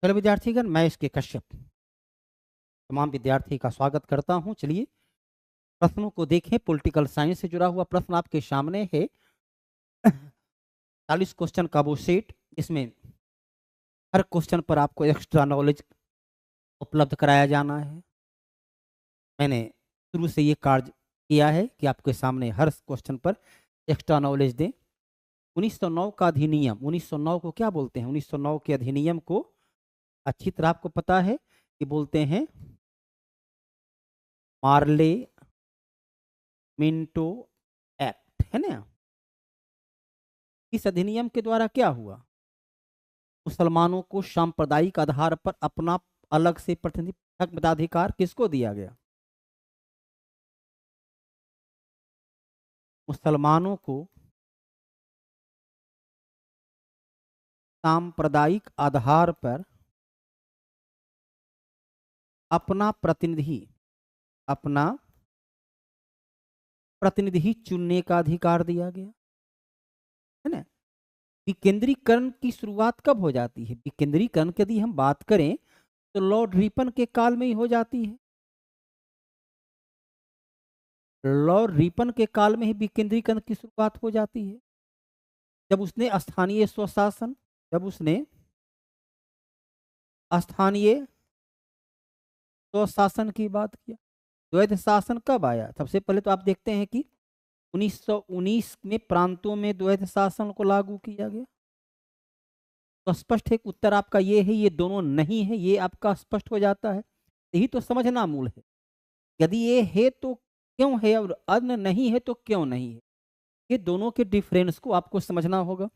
Hello विद्यार्थीगण, मैं इसके कश्यप तमाम विद्यार्थी का स्वागत करता हूं। चलिए प्रश्नों को देखें। पॉलिटिकल साइंस से जुड़ा हुआ प्रश्न आपके सामने है। 40 क्वेश्चन का वो सेट, इसमें हर क्वेश्चन पर आपको एक्स्ट्रा नॉलेज उपलब्ध कराया जाना है। मैंने शुरू से ये कार्य किया है कि आपके सामने हर क्वेश्चन पर एक्स्ट्रा नॉलेज दें। 1909 का अधिनियम, 1909 को क्या बोलते हैं? 1909 के अधिनियम को अच्छी तरह आपको पता है कि बोलते हैं मार्ले मिंटो एक्ट, है ना। इस अधिनियम के द्वारा क्या हुआ? मुसलमानों को सांप्रदायिक आधार पर अपना अलग से प्रतिनिधित्व मताधिकार किसको दिया गया? मुसलमानों को सांप्रदायिक आधार पर अपना अपना प्रतिनिधि चुनने का अधिकार दिया गया, है ना। विकेंद्रीकरण की शुरुआत कब हो जाती है? विकेंद्रीकरण की यदि हम बात करें तो लॉर्ड रिपन के काल में ही हो जाती है। लॉर्ड रिपन के काल में ही विकेंद्रीकरण की शुरुआत हो जाती है, जब उसने स्थानीय स्वशासन जब उसने स्थानीय स्वशासन की बात किया। द्वैध शासन कब आया? सबसे पहले तो आप देखते हैं कि 1919 में प्रांतों में द्वैध शासन को लागू किया गया। तो स्पष्ट है कि उत्तर आपका ये है, ये दोनों नहीं है, ये आपका स्पष्ट हो जाता है। यही तो समझना मूल है। यदि ये है तो क्यों है, और अन्य नहीं है तो क्यों नहीं है। ये दोनों के डिफरेंस को आपको समझना होगा।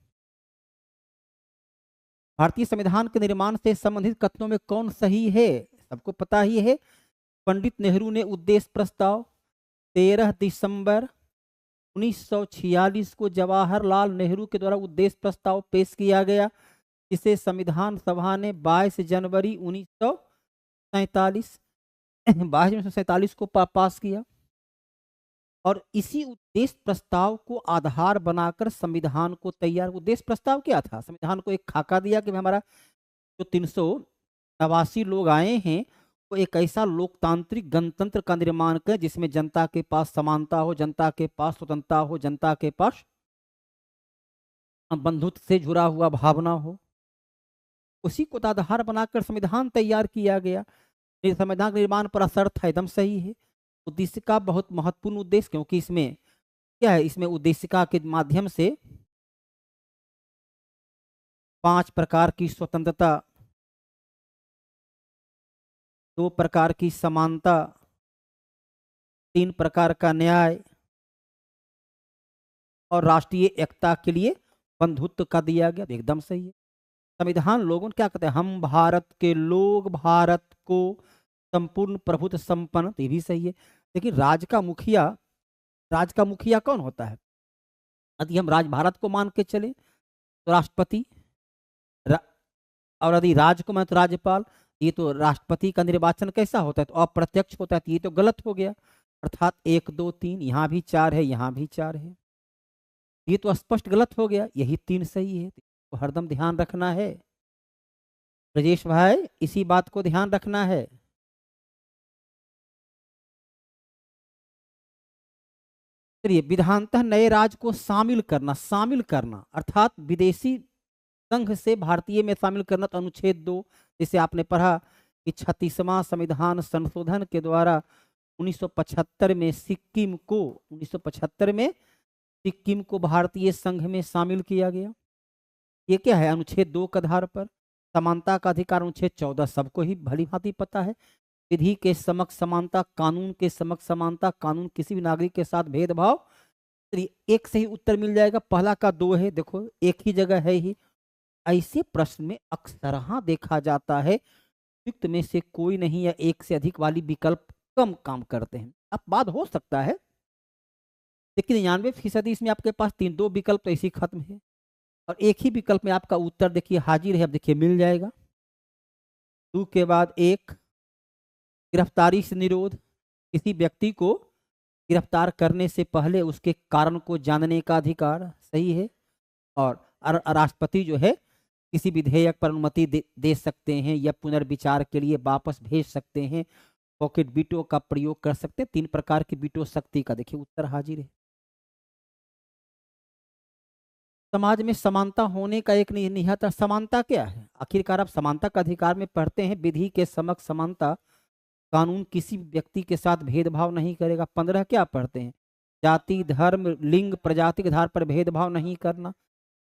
भारतीय संविधान के निर्माण से संबंधित कथनों में कौन सही है? सबको पता ही है। पंडित नेहरू ने उद्देश्य प्रस्ताव 13 दिसंबर 1946 को जवाहरलाल नेहरू के द्वारा उद्देश्य प्रस्ताव पेश किया गया, जिसे संविधान सभा ने 22 जनवरी 1947 22 को पास किया। और इसी उद्देश्य प्रस्ताव को आधार बनाकर संविधान को तैयार। उद्देश्य प्रस्ताव क्या था? संविधान को एक खाका दिया कि हमारा जो 389 लोग आए हैं वो एक ऐसा लोकतांत्रिक गणतंत्र का निर्माण करें जिसमें जनता के पास समानता हो, जनता के पास स्वतंत्रता हो, जनता के पास बंधुत्व से जुड़ा हुआ भावना हो। उसी को आधार बनाकर संविधान तैयार किया गया। ये संविधान निर्माण पर असर था, एकदम सही है। उद्देश्य का बहुत महत्वपूर्ण उद्देश्य, क्योंकि इसमें क्या है, इसमें उद्देशिका के माध्यम से 5 प्रकार की स्वतंत्रता, 2 प्रकार की समानता, 3 प्रकार का न्याय और राष्ट्रीय एकता के लिए बंधुत्व का दिया गया। एकदम सही है। संविधान लोगों क्या कहते हैं? हम भारत के लोग भारत को संपूर्ण प्रभुत्व संपन्न, तो ये भी सही है। लेकिन राज का मुखिया कौन होता है? यदि हम राज भारत को मान के चले तो राष्ट्रपति, और यदि राज को मान तो राज्यपाल। ये तो राष्ट्रपति का निर्वाचन कैसा होता है? तो अप्रत्यक्ष होता है। तो ये तो गलत हो गया। अर्थात 1 2 3, यहाँ भी 4 है, यहाँ भी 4 है, ये तो स्पष्ट गलत हो गया। यही 3 सही है, तो हरदम ध्यान रखना है ब्रजेश भाई, इसी बात को ध्यान रखना है। चलिए, विधानतः नए राज्य को शामिल करना अर्थात विदेशी संघ से भारतीय में शामिल करना। तो अनुच्छेद 2, जिसे आपने पढ़ा कि 36वां संविधान संशोधन के द्वारा 1975 में सिक्किम को 1975 में सिक्किम को भारतीय संघ में शामिल किया गया। ये क्या है? अनुच्छेद 2 के आधार पर समानता का अधिकार। अनुच्छेद 14 सबको ही भली भांति पता है। विधि के समक्ष समानता, कानून के समक्ष समानता, कानून किसी भी नागरिक के साथ भेदभाव। चलिए, एक सही उत्तर मिल जाएगा। पहला का 2 है, देखो एक ही जगह है ही। ऐसे प्रश्न में अक्सर देखा जाता है युक्त में से कोई नहीं या एक से अधिक वाली विकल्प कम काम करते हैं। अब बात हो सकता है, लेकिन 99% इसमें आपके पास 2 विकल्प तो ऐसे ही खत्म है, और एक ही विकल्प में आपका उत्तर देखिए हाजिर है। अब देखिए मिल जाएगा। 2 के बाद 1, गिरफ्तारी से निरोध, किसी व्यक्ति को गिरफ्तार करने से पहले उसके कारण को जानने का अधिकार, सही है। और राष्ट्रपति जो है किसी विधेयक पर अनुमति दे सकते हैं या पुनर्विचार के लिए वापस भेज सकते हैं, पॉकेट वीटो का प्रयोग कर सकते हैं। 3 प्रकार की वीटो शक्ति का देखिए उत्तर हाजिर है। समाज में समानता होने का एक निहित समानता क्या है? आखिरकार आप समानता का अधिकार में पढ़ते हैं, विधि के समक्ष समानता, कानून किसी व्यक्ति के साथ भेदभाव नहीं करेगा। 15 क्या पढ़ते हैं? जाति, धर्म, लिंग, प्रजाति के आधार पर भेदभाव नहीं करना।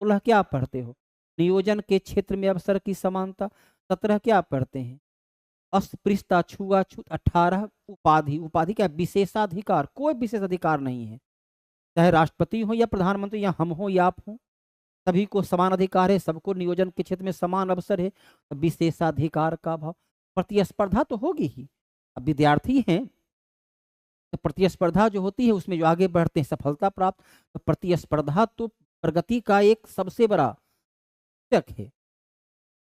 16 क्या पढ़ते हो? नियोजन के क्षेत्र में अवसर की समानता। 17 क्या पढ़ते हैं? अस्पृश्यता, छुआछूत। 18 उपाधि, उपाधि क्या? विशेषाधिकार, कोई विशेष अधिकार नहीं है, चाहे राष्ट्रपति हो या प्रधानमंत्री या हम हो या आप हो, सभी को समान अधिकार है, सबको नियोजन के क्षेत्र में समान अवसर है। विशेषाधिकार का भाव। प्रतिस्पर्धा तो होगी ही, अब विद्यार्थी हैं तो प्रतिस्पर्धा जो होती है उसमें जो आगे बढ़ते हैं सफलता प्राप्त, तो प्रतिस्पर्धा तो प्रगति का एक सबसे बड़ा घटक है।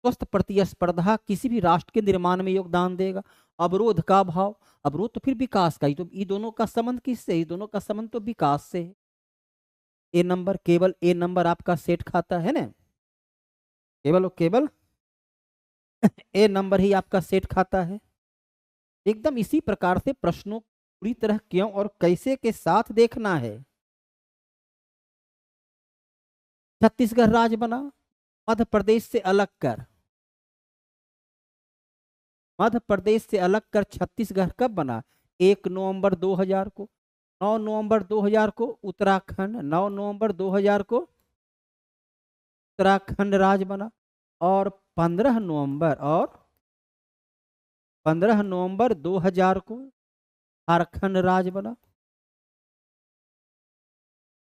स्वस्थ प्रतिस्पर्धा किसी भी राष्ट्र के निर्माण में योगदान देगा। अवरोध का भाव, अवरोध तो फिर विकास का ही, तो ये दोनों का संबंध किससे? ये दोनों का संबंध तो विकास से है। ए नंबर, केवल ए नंबर आपका सेट खाता है ना, केवल और केवल ए नंबर ही आपका सेट खाता है। एकदम इसी प्रकार से प्रश्नों पूरी तरह क्यों और कैसे के साथ देखना है। छत्तीसगढ़ राज्य बना मध्य प्रदेश से अलग कर, मध्य प्रदेश से अलग कर छत्तीसगढ़ कब बना? 1 नवंबर 2000 को। 9 नवंबर 2000 को उत्तराखंड, 9 नवंबर 2000 को उत्तराखंड राज्य बना। और 15 नवंबर 2000 को झारखंड राज्य बना।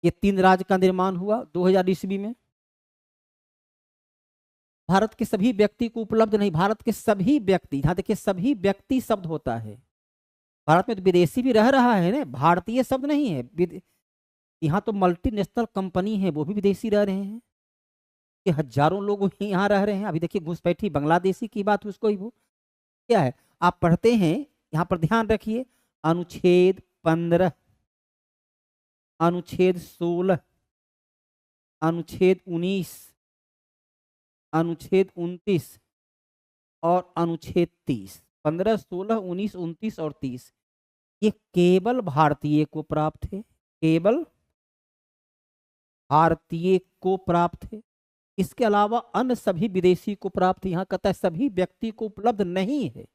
ये 3 राज्य का निर्माण हुआ 2000 ईस्वी में। भारत के सभी व्यक्ति को उपलब्ध नहीं, भारत के सभी व्यक्ति, यहां देखिए सभी व्यक्ति शब्द होता है। भारत में तो विदेशी भी रह रहा है ना, भारतीय शब्द नहीं है। यहाँ तो मल्टीनेशनल कंपनी है, वो भी विदेशी रह रहे हैं, कि हजारों लोग यहाँ रह रहे हैं। अभी देखिए घुसपैठी बांग्लादेशी की बात, उसको ही वो क्या है आप पढ़ते हैं, यहाँ पर ध्यान रखिए। अनुच्छेद 15, अनुच्छेद 16, अनुच्छेद 19, अनुच्छेद 29 और अनुच्छेद 30। 15, 16, 19, 29 और 30 ये केवल भारतीय को प्राप्त है, केवल भारतीय को प्राप्त है। इसके अलावा अन्य सभी विदेशी को प्राप्त, यहाँ कहता है सभी व्यक्ति को उपलब्ध नहीं है,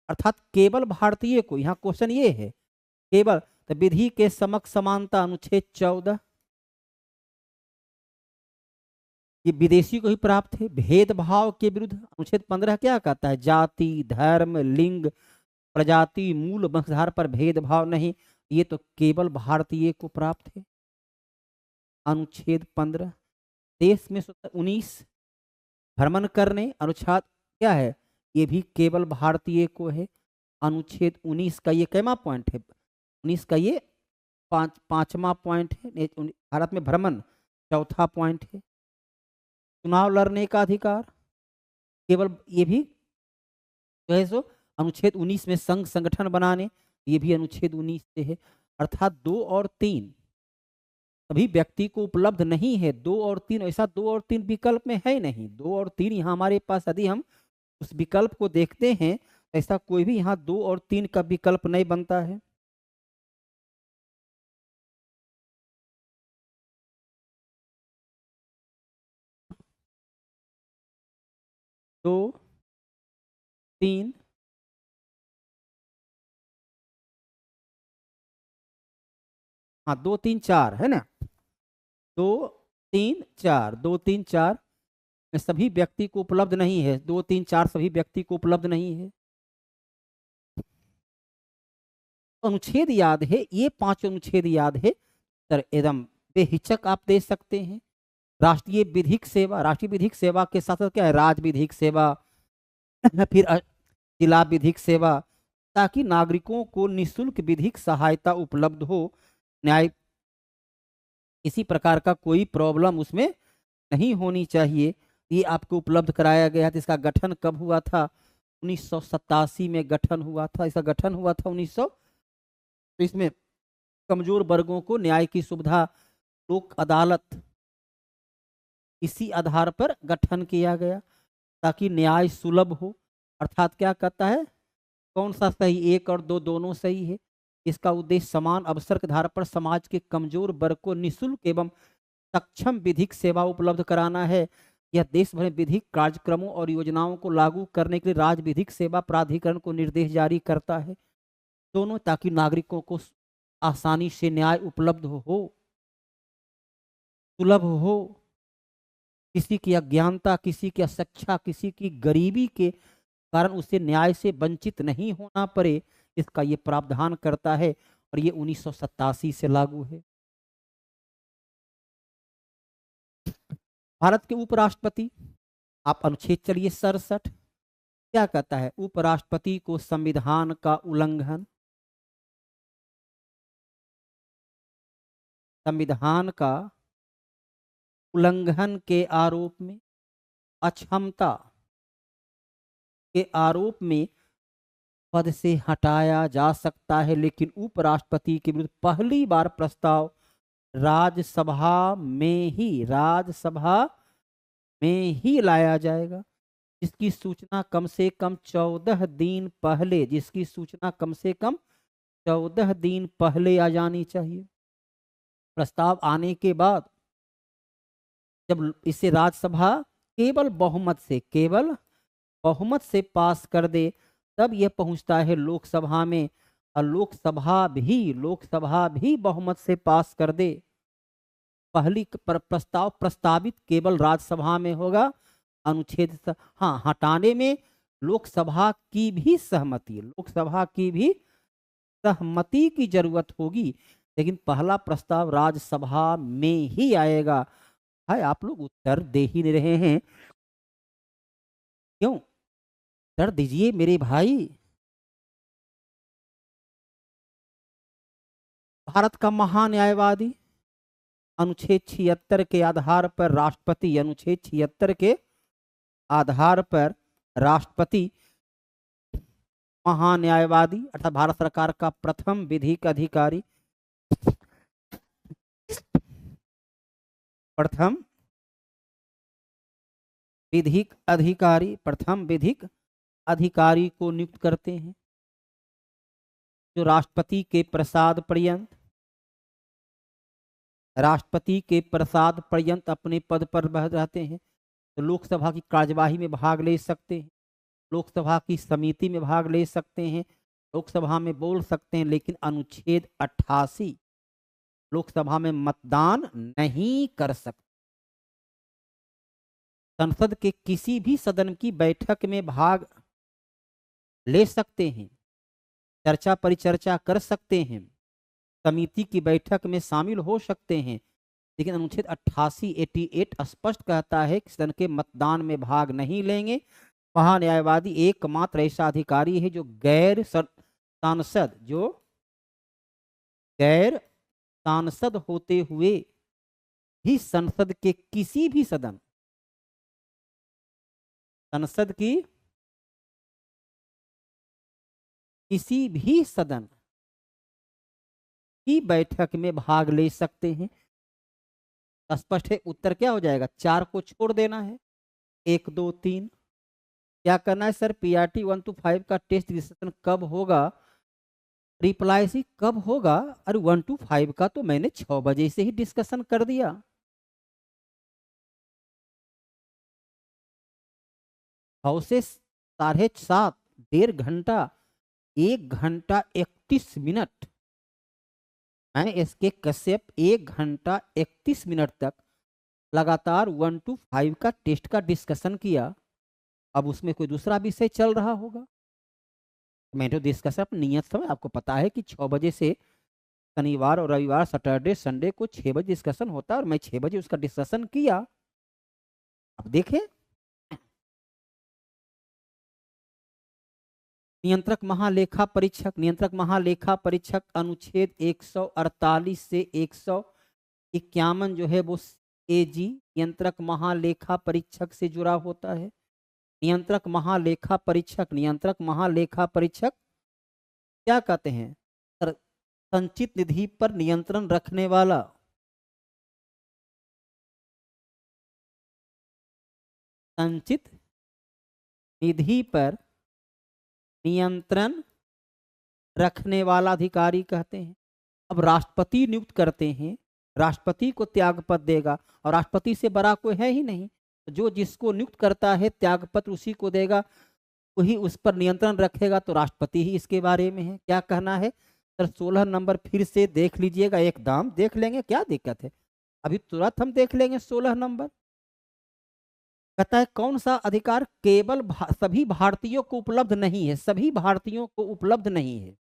अर्थात केवल भारतीय को। यहाँ क्वेश्चन ये है केवल, तो विधि के समक्ष समानता अनुच्छेद 14 ये विदेशी को ही प्राप्त है। भेदभाव के विरुद्ध अनुच्छेद 15 क्या कहता है? जाति, धर्म, लिंग, प्रजाति, मूल वंशधार पर भेदभाव नहीं, ये तो केवल भारतीय को प्राप्त है। अनुच्छेद 15 देश में 19 भ्रमण करने, अनुच्छेद क्या है? ये भी केवल भारतीय को है। अनुच्छेद 19 का ये कैमा पॉइंट है? 19 का ये पांचवा पॉइंट है। भारत में भ्रमण चौथा पॉइंट है। चुनाव लड़ने का अधिकार केवल, ये भी जो है सो अनुच्छेद 19 में संघ संगठन बनाने, ये भी अनुच्छेद 19 से है। अर्थात 2 और 3 सभी व्यक्ति को उपलब्ध नहीं है। 2 और 3 ऐसा 2 और 3 विकल्प में है नहीं। 2 और 3 यहाँ हमारे पास, यदि हम उस विकल्प को देखते हैं, ऐसा कोई भी यहाँ 2 और 3 का विकल्प नहीं बनता है। दो, 3, हाँ 2, 3, 4 है ना, 2, 3, 4, 2, 3, 4 में सभी व्यक्ति को उपलब्ध नहीं है। 2, 3, 4 सभी व्यक्ति को उपलब्ध नहीं है। अनुच्छेद याद है, ये 5 अनुच्छेद याद है सर, एकदम बेहिचक आप दे सकते हैं। राष्ट्रीय विधिक सेवा, राष्ट्रीय विधिक सेवा के साथ साथ क्या है? राज्य विधिक सेवा, फिर जिला विधिक सेवा, ताकि नागरिकों को निःशुल्क विधिक सहायता उपलब्ध हो। न्याय किसी प्रकार का कोई प्रॉब्लम उसमें नहीं होनी चाहिए, ये आपको उपलब्ध कराया गया था। इसका गठन कब हुआ था? 1987 में गठन हुआ था। इसका गठन हुआ था 1900। तो इसमें कमजोर वर्गों को न्याय की सुविधा, लोक अदालत इसी आधार पर गठन किया गया ताकि न्याय सुलभ हो। अर्थात क्या कहता है, कौन सा सही, एक और दो दोनों सही है। इसका उद्देश्य समान अवसर के आधार पर समाज के कमजोर वर्ग को निःशुल्क एवं सक्षम विधिक सेवा उपलब्ध कराना है। यह देश भर में विधिक कार्यक्रमों और योजनाओं को लागू करने के लिए राज्य विधिक सेवा प्राधिकरण को निर्देश जारी करता है, दोनों, ताकि नागरिकों को आसानी से न्याय उपलब्ध हो, सुलभ हो। किसी की अज्ञानता, किसी की अशिक्षा, किसी की गरीबी के कारण उसे न्याय से वंचित नहीं होना पड़े, इसका ये प्रावधान करता है और ये 1987 से लागू है। भारत के उपराष्ट्रपति, आप अनुच्छेद चलिए 67 क्या कहता है, उपराष्ट्रपति को संविधान का उल्लंघन, संविधान का उल्लंघन के आरोप में, अक्षमता के आरोप में पद से हटाया जा सकता है, लेकिन उपराष्ट्रपति के विरुद्ध पहली बार प्रस्ताव राज्यसभा में ही लाया जाएगा, जिसकी सूचना कम से कम 14 दिन पहले, जिसकी सूचना कम से कम 14 दिन पहले आ जानी चाहिए। प्रस्ताव आने के बाद जब इसे राज्यसभा केवल बहुमत से पास कर दे, तब यह पहुंचता है लोकसभा में, और लोकसभा भी बहुमत से पास कर दे। पहली प्रस्ताव प्रस्तावित केवल राज्यसभा में होगा। अनुच्छेद हाँ, हटाने में लोकसभा की भी सहमति की जरूरत होगी, लेकिन पहला प्रस्ताव राज्यसभा में ही आएगा। है, आप लोग उत्तर दे ही नहीं रहे हैं, क्यों? उत्तर दीजिए मेरे भाई। भारत का महान्यायवादी, अनुच्छेद 76 के आधार पर राष्ट्रपति, अनुच्छेद 76 के आधार पर राष्ट्रपति महान्यायवादी अर्थात भारत सरकार का प्रथम विधिक अधिकारी, प्रथम विधिक अधिकारी को नियुक्त करते हैं, जो राष्ट्रपति के प्रसाद पर्यंत अपने पद पर रहते हैं। तो लोकसभा की कार्यवाही में भाग ले सकते हैं, लोकसभा की समिति में भाग ले सकते हैं, लोकसभा में बोल सकते हैं, लेकिन अनुच्छेद 88 लोकसभा में मतदान नहीं कर सकते। संसद के किसी भी सदन की बैठक में भाग ले सकते हैं, चर्चा परिचर्चा कर सकते हैं, समिति की बैठक में शामिल हो सकते हैं, लेकिन अनुच्छेद 88 स्पष्ट कहता है कि सदन के मतदान में भाग नहीं लेंगे। महान्यायवादी एकमात्र ऐसा अधिकारी है जो गैर सांसद होते हुए भी संसद की किसी भी सदन की बैठक में भाग ले सकते हैं। स्पष्ट है, उत्तर क्या हो जाएगा? 4 को छोड़ देना है, 1 2 3। क्या करना है सर? पीआरटी 1 to 5 का टेस्ट डिस्कशन कब होगा? रिप्लाई सी कब होगा? अरे 1 to 5 का तो मैंने 6 बजे से ही डिस्कशन कर दिया। से 7:30, 1.5 घंटा, 1 घंटा 31 मिनट मैंने इसके कश्यप 1 घंटा 31 मिनट तक लगातार 1 to 5 का टेस्ट का डिस्कशन किया। अब उसमें कोई दूसरा विषय चल रहा होगा, मैं तो डिस्कशन अपनी नियत समय, आपको पता है कि 6 बजे से शनिवार और रविवार, सैटरडे संडे को 6 बजे डिस्कशन होता है, और मैं 6 बजे उसका डिस्कशन किया। अब देखें, नियंत्रक महालेखा परीक्षक अनुच्छेद 148 से 151 जो है वो एजी नियंत्रक महालेखा परीक्षक से जुड़ा होता है। नियंत्रक महालेखा परीक्षक क्या कहते हैं? संचित निधि पर नियंत्रण रखने वाला संचित निधि पर नियंत्रण रखने वाला अधिकारी कहते हैं। अब राष्ट्रपति नियुक्त करते हैं, राष्ट्रपति को त्यागपत्र देगा और राष्ट्रपति से बड़ा कोई है ही नहीं। जो जिसको नियुक्त करता है त्यागपत्र उसी को देगा, वही उस पर नियंत्रण रखेगा, तो राष्ट्रपति ही इसके बारे में है। क्या कहना है सर? 16 नंबर फिर से देख लीजिएगा, एकदम देख लेंगे, क्या दिक्कत है, अभी तुरंत हम देख लेंगे। 16 नंबर कहता है कौन सा अधिकार केवल सभी भारतीयों को उपलब्ध नहीं है। सभी भारतीयों को उपलब्ध नहीं है।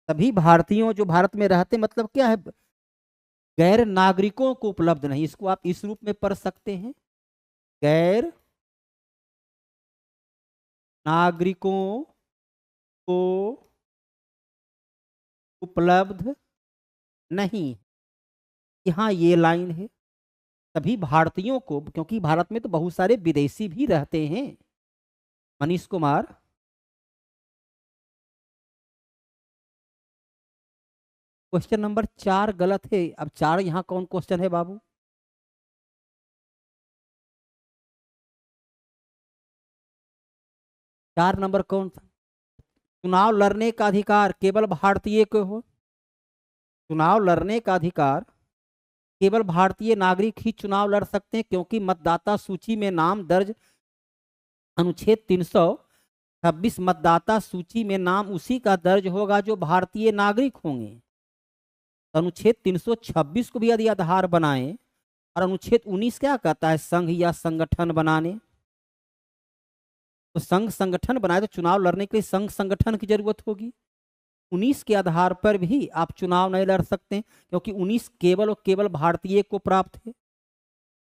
सभी भारतीयों जो भारत में रहते, मतलब क्या है, गैर नागरिकों को उपलब्ध नहीं। इसको आप इस रूप में पढ़ सकते हैं, गैर नागरिकों को उपलब्ध नहीं। यहाँ ये लाइन है, सभी भारतीयों को, क्योंकि भारत में तो बहुत सारे विदेशी भी रहते हैं। मनीष कुमार, क्वेश्चन नंबर 4 गलत है। अब 4 यहाँ कौन क्वेश्चन है बाबू? चार नंबर कौन था? चुनाव लड़ने का अधिकार केवल भारतीय को हो। चुनाव लड़ने का अधिकार केवल भारतीय नागरिक ही चुनाव लड़ सकते हैं, क्योंकि मतदाता सूची में नाम दर्ज, अनुच्छेद 326 मतदाता सूची में नाम उसी का दर्ज होगा जो भारतीय नागरिक होंगे। अनुच्छेद 326 को भी यदि आधार बनाएं, और अनुच्छेद 19 क्या कहता है? संघ या संगठन बनाने। तो संघ संगठन बनाए तो चुनाव लड़ने के लिए संघ संगठन की जरूरत होगी। 19 के आधार पर भी आप चुनाव नहीं लड़ सकते, क्योंकि 19 केवल और केवल भारतीय को प्राप्त है।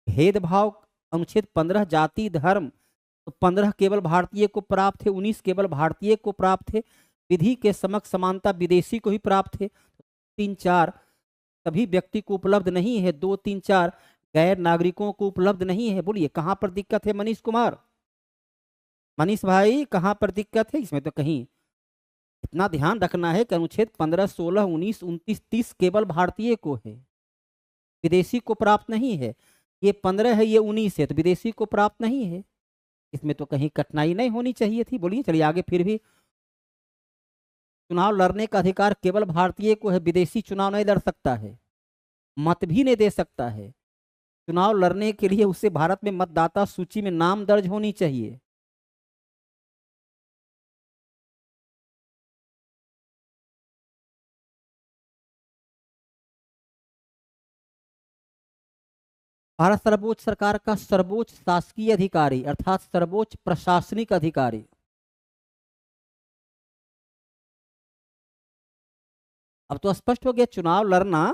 भेदभाव अनुच्छेद 15 जाति धर्म, तो 15 केवल भारतीय को प्राप्त है, 19 केवल भारतीय को प्राप्त है। विधि के समक्ष समानता विदेशी को ही प्राप्त है। 3 4 सभी व्यक्ति को उपलब्ध नहीं है, 2 3 4 गैर नागरिकों को उपलब्ध नहीं है। बोलिए कहां पर दिक्कत है मनीष कुमार? मनीष भाई कहां पर दिक्कत है इसमें? तो कहीं इतना ध्यान रखना है कि अनुच्छेद 15 16 19 29 30 केवल भारतीय को है, विदेशी को प्राप्त नहीं है। ये 15 है, ये 19 है, तो विदेशी को प्राप्त नहीं है। इसमें तो कहीं कठिनाई नहीं होनी चाहिए थी। बोलिए चलिए आगे। फिर भी चुनाव लड़ने का अधिकार केवल भारतीय को है, विदेशी चुनाव नहीं लड़ सकता है, मत भी नहीं दे सकता है। चुनाव लड़ने के लिए उसे भारत में मतदाता सूची में नाम दर्ज होनी चाहिए। भारत सर्वोच्च सरकार का सर्वोच्च शासकीय अधिकारी अर्थात सर्वोच्च प्रशासनिक अधिकारी। अब तो स्पष्ट हो गया चुनाव लड़ना।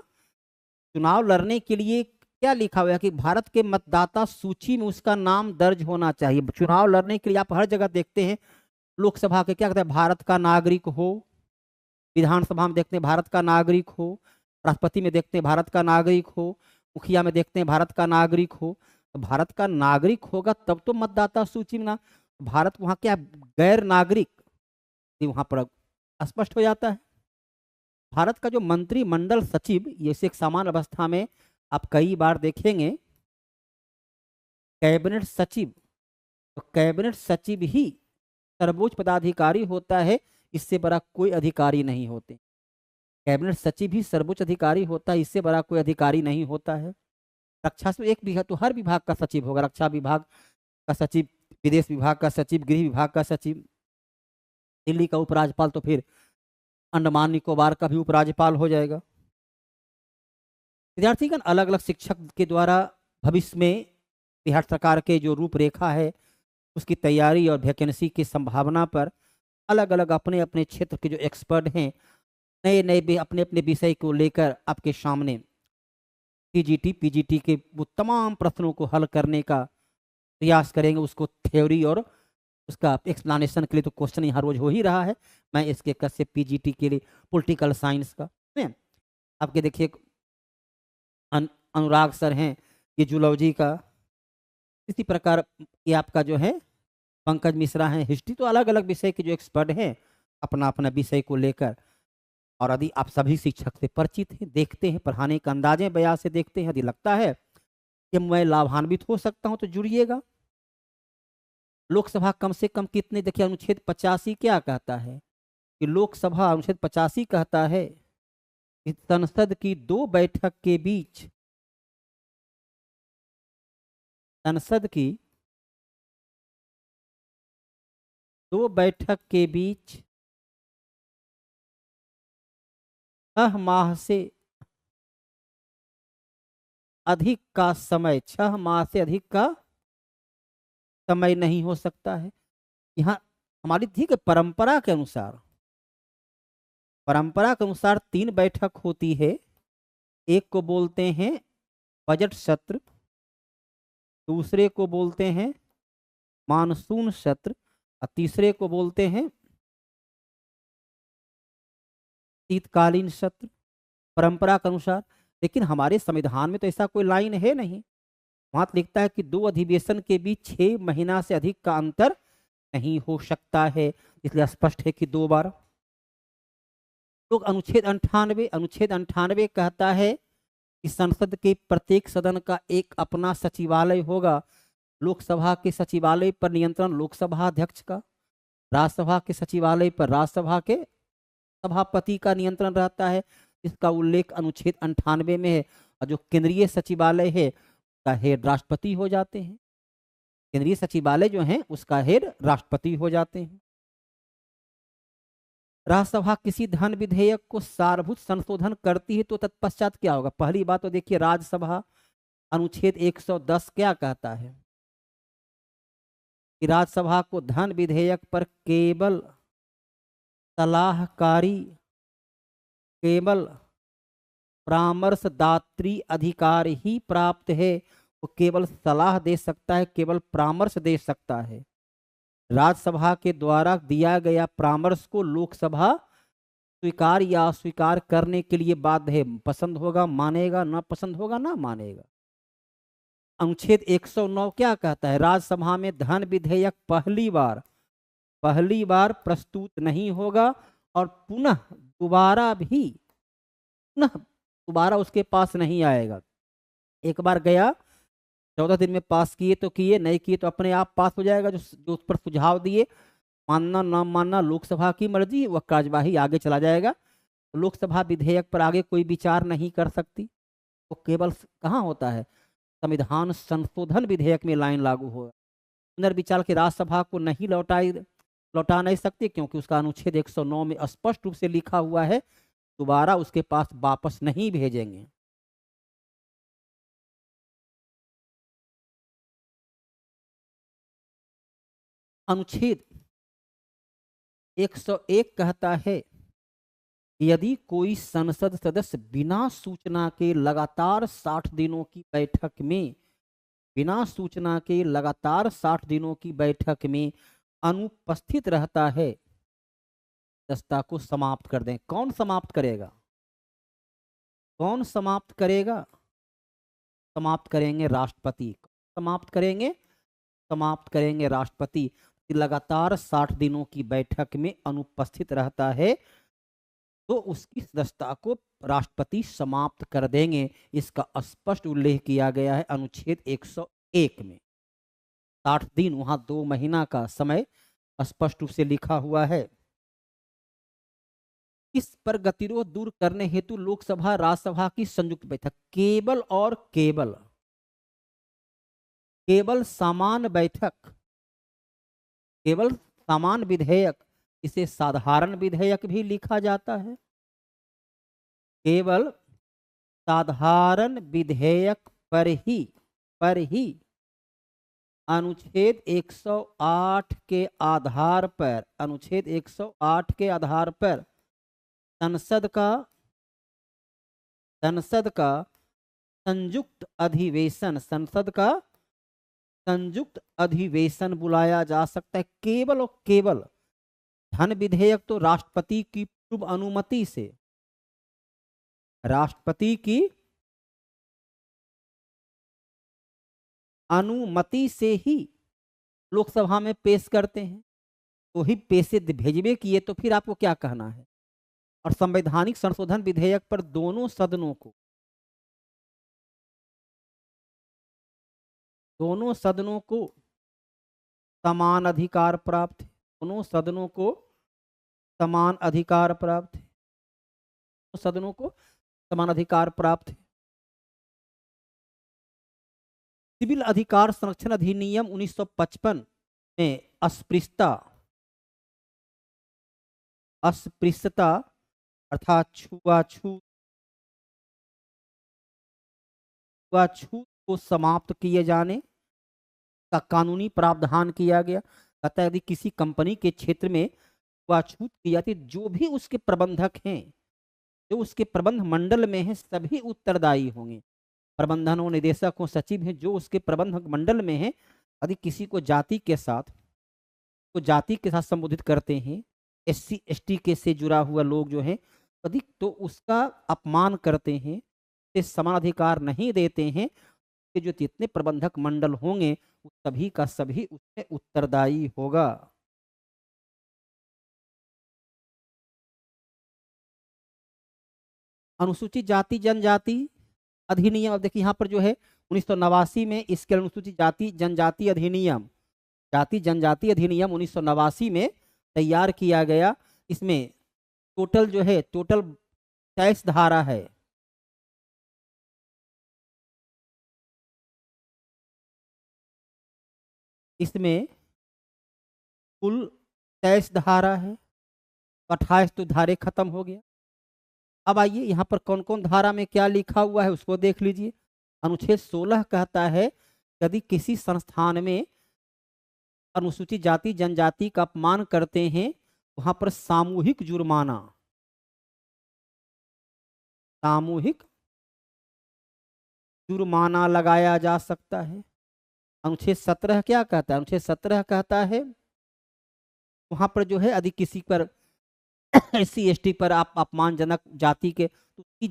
चुनाव लड़ने के लिए क्या लिखा हुआ है कि भारत के मतदाता सूची में उसका नाम दर्ज होना चाहिए। चुनाव लड़ने के लिए आप हर जगह देखते हैं, लोकसभा के क्या कहते हैं, भारत का नागरिक हो, विधानसभा में देखते हैं भारत का नागरिक हो, राष्ट्रपति में देखते हैं भारत का नागरिक हो, मुखिया में देखते हैं भारत का नागरिक हो। तो भारत का नागरिक होगा तब तो मतदाता सूची में ना, भारत वहाँ क्या गैर नागरिक, वहाँ पर स्पष्ट हो जाता है। भारत का जो मंत्रिमंडल सचिव, ये एक सामान्य अवस्था में आप कई बार देखेंगे कैबिनेट सचिव, तो कैबिनेट सचिव ही सर्वोच्च पदाधिकारी होता है, इससे बड़ा कोई अधिकारी नहीं होते। कैबिनेट सचिव ही सर्वोच्च अधिकारी होता है, इससे बड़ा कोई अधिकारी नहीं होता है। रक्षा से एक विभाग तो हर विभाग का सचिव होगा, रक्षा विभाग का सचिव, विदेश विभाग का सचिव, गृह विभाग का सचिव, दिल्ली का उपराज्यपाल तो फिर अंडमान निकोबार का भी उपराज्यपाल हो जाएगा। विद्यार्थीगण अलग अलग शिक्षक के द्वारा भविष्य में बिहार सरकार के जो रूपरेखा है उसकी तैयारी और वैकेंसी की संभावना पर अलग अलग अपने अपने क्षेत्र के जो एक्सपर्ट हैं नए नए अपने अपने विषय को लेकर आपके सामने टीजीटी पीजीटी के वो तमाम प्रश्नों को हल करने का प्रयास करेंगे। उसको थ्योरी और उसका एक्सप्लेनेशन के लिए तो क्वेश्चन यहाँ रोज हो ही रहा है। मैं इसके कैसे पीजीटी के लिए पॉलिटिकल साइंस का आपके देखिए अनुराग सर हैं, ये जूलॉजी का, इसी प्रकार ये आपका जो है पंकज मिश्रा हैं हिस्ट्री। तो अलग अलग विषय के जो एक्सपर्ट हैं अपना अपना विषय को लेकर, और यदि आप सभी शिक्षक से परिचित हैं, देखते हैं, पढ़ाने के अंदाजे बयान से देखते हैं, यदि लगता है कि मैं लाभान्वित हो सकता हूं तो जुड़िएगा। लोकसभा कम से कम कितने, देखिए अनुच्छेद 85 क्या कहता है कि लोकसभा, अनुच्छेद 85 कहता है कि संसद की दो बैठक के बीच, संसद की दो बैठक के बीच 6 माह से अधिक का समय, 6 माह से अधिक का समय नहीं हो सकता है। यहाँ हमारी ठीक है, परंपरा के अनुसार, परंपरा के अनुसार 3 बैठक होती है। एक को बोलते हैं बजट सत्र, दूसरे को बोलते हैं मानसून सत्र, और तीसरे को बोलते हैं शीतकालीन सत्र, परंपरा के अनुसार। लेकिन हमारे संविधान में तो ऐसा कोई लाइन है नहीं। वहां तो लिखता है कि 2 अधिवेशन के बीच 6 महीना से अधिक का अंतर नहीं हो सकता है, इसलिए स्पष्ट है कि 2 बार। तो अनुच्छेद 98 कहता है कि संसद के प्रत्येक सदन का एक अपना सचिवालय होगा। लोकसभा के सचिवालय पर नियंत्रण लोकसभा अध्यक्ष का, राज्यसभा के सचिवालय पर राज्यसभा के सभापति का नियंत्रण रहता है। इसका उल्लेख अनुच्छेद 98 में है। और जो केंद्रीय सचिवालय है उसका हेड राष्ट्रपति हो जाते हैं। केंद्रीय सचिवालय जो है उसका हेड राष्ट्रपति हो जाते हैं। राज्यसभा किसी धन विधेयक को सारभूत संशोधन करती है तो तत्पश्चात क्या होगा? पहली बात तो देखिए, राज्यसभा अनुच्छेद 110 क्या कहता है कि राज्यसभा को धन विधेयक पर केवल सलाहकारी, केवल परामर्शदात्री अधिकार ही प्राप्त है। वो केवल सलाह दे सकता है, केवल परामर्श दे सकता है। राज्यसभा के द्वारा दिया गया परामर्श को लोकसभा स्वीकार या अस्वीकार करने के लिए बाध्य है। पसंद होगा मानेगा, ना पसंद होगा ना मानेगा। अनुच्छेद 109 क्या कहता है? राज्यसभा में धन विधेयक पहली बार प्रस्तुत नहीं होगा और पुनः दोबारा उसके पास नहीं आएगा। एक बार गया, 14 दिन में पास किए तो किए, नहीं किए तो अपने आप पास हो जाएगा। जो उस पर सुझाव दिए, मानना ना मानना लोकसभा की मर्जी, वह कार्यवाही आगे चला जाएगा। लोकसभा विधेयक पर आगे कोई विचार नहीं कर सकती। वो केवल कहाँ होता है? संविधान संशोधन विधेयक में लाइन लागू होगा। पुनर्विचार के राज्यसभा को नहीं लौटा नहीं सकती, क्योंकि उसका अनुच्छेद 109 में स्पष्ट रूप से लिखा हुआ है दोबारा उसके पास वापस नहीं भेजेंगे। अनुच्छेद 101 कहता है कि यदि कोई संसद सदस्य बिना सूचना के लगातार 60 दिनों की बैठक में, बिना सूचना के लगातार 60 दिनों की बैठक में अनुपस्थित रहता है, दस्ता को समाप्त कर दें। कौन समाप्त करेगा? कौन समाप्त करेगा? समाप्त करेंगे राष्ट्रपति। समाप्त करेंगे राष्ट्रपति। लगातार 60 दिनों की बैठक में अनुपस्थित रहता है तो उसकी सदस्यता को राष्ट्रपति समाप्त कर देंगे। इसका स्पष्ट उल्लेख किया गया है अनुच्छेद 101 में। 60 दिन, वहां 2 महीना का समय स्पष्ट रूप से लिखा हुआ है। इस पर गतिरोध दूर करने हेतु लोकसभा राज्यसभा की संयुक्त बैठक, केवल सामान्य बैठक, केवल सामान्य विधेयक, इसे साधारण विधेयक भी लिखा जाता है। केवल साधारण विधेयक पर ही अनुच्छेद 108 के आधार पर, अनुच्छेद 108 के आधार पर संसद का संयुक्त अधिवेशन बुलाया जा सकता है। केवल और केवल धन विधेयक तो राष्ट्रपति की पूर्व अनुमति से, राष्ट्रपति की अनुमति से ही लोकसभा में पेश करते हैं। तो ही पेशे भेजबे किए तो फिर आपको क्या कहना है? और संवैधानिक संशोधन विधेयक पर दोनों सदनों को दोनों सदनों को समान अधिकार प्राप्त है, दोनों सदनों को समान अधिकार प्राप्त है, सदनों को समान अधिकार प्राप्त है। सिविल अधिकार संरक्षण अधिनियम 1955 में अस्पृश्यता अस्पृश्यता अर्थात छुआछूत छूआछूत को समाप्त किए जाने का कानूनी प्रावधान किया गया। कहता है यदि किसी कंपनी के क्षेत्र में छूआछूत की जाती, जो भी उसके प्रबंधक हैं, जो उसके प्रबंध मंडल में हैं, सभी उत्तरदायी होंगे। प्रबंधन और निदेशक हो, सचिव हैं, जो उसके प्रबंधक मंडल में हैं, यदि किसी को जाति के साथ संबोधित करते हैं, SC ST के से जुड़ा हुआ लोग जो हैं, यदि तो उसका अपमान करते हैं, समान अधिकार नहीं देते हैं, कि जो जितने प्रबंधक मंडल होंगे सभी का सभी उसमें उत्तरदायी होगा। अनुसूचित जाति जनजाति अधिनियम, अब देखिए यहाँ पर जो है 1989 में इसके अनुसूचित जाति जनजाति अधिनियम 1989 में तैयार किया गया। इसमें टोटल 23 धारा है। इसमें कुल 23 धारा है, 28 तो धारे खत्म हो गया। अब आइए यहाँ पर कौन कौन धारा में क्या लिखा हुआ है उसको देख लीजिए। अनुच्छेद 16 कहता है यदि किसी संस्थान में अनुसूचित जाति जनजाति का अपमान करते हैं, वहां पर सामूहिक जुर्माना लगाया जा सकता है। अनुच्छेद 17 क्या कहता है? अनुच्छेद 17 कहता है वहां पर जो है यदि किसी पर SC ST पर आप अपमानजनक जाति के, तो उसकी